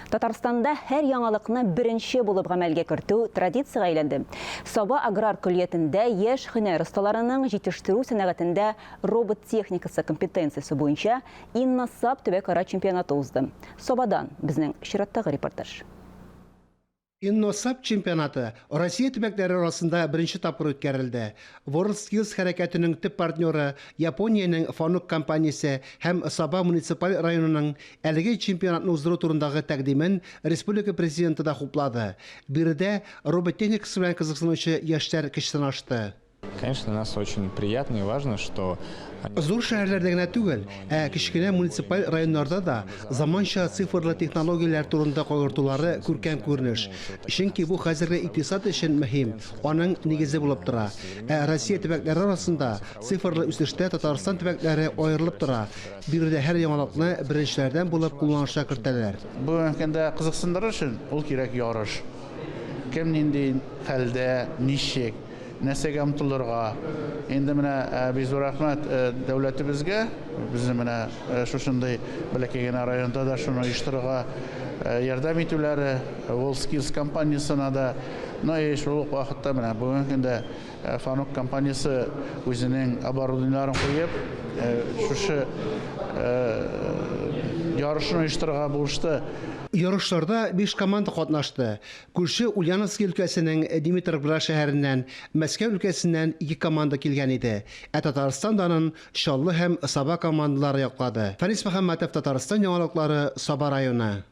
Татарстанда һәр яңалыкны беренче булып гамәлгә кертү традициягә әйләнде. Саба аграр көллиятендә яшь һөнәр осталарының җитештерү сәнәгатендә робот техникасы компетенциясе буенча Инносап төбәк-ара чемпионаты узды. Сабадан безнең чираттагы репортаж. Инносап чемпионаты Россия төбәкләре арасында беренче тапкыр үткәрелде. WorldSkills хәрәкәтенең төп партнеры Япониянең Fanuc компаниясе һәм Саба муниципаль районының әлеге чемпионатны уздыру турындагы тәкъдимен республика президенты да хуплады. Биредә робот техникасы белән кызыксынучы яшьләр көчсен ашты. Конечно, нас очень приятно и важно, что... Зур шәһәрләрдә генә түгел, кечкенә муниципаль районнарда да заманча цифрлы технологияләр турында кайгыртулары күркәм күренеш. Чөнки бу хәзерге икътисад өчен мөһим, аның нигезе булып тора. Россия төбәкләре арасында цифрлы үсештә Татарстан төбәкләре аерылып тора. Биредә һәр яңалыкны беренчеләрдән булып кулланышка кертәләр. Бу мөмкиндә кызыксындырыр өчен ул кирәк ярыш. Кем нинди хәлдә, ничек, нәрсәгә омтылырга. Инде менә без рәхмәт дәүләтебезгә, безне менә шушындай бәләкәй генә районда да шуны оештырырга ярдәм итүләре, WorldSkills компаниясына да, и шул ук вакытта менә бүген дә Fanuc компаниясе үзенең оборудованиеларын куеп, шушы ярышны оештырырга булышты. Ярышларда 5 команда катнашты. Күрше Ульяновск өлкәсенең Димитровград шәһәреннән, Мәскәү өлкәсеннән 2 команда килгән иде. Татарстандан Чаллы һәм Саба командалары яклады. Фарис Мөхәммәтов, Татарстан яңалыклары, Саба районы.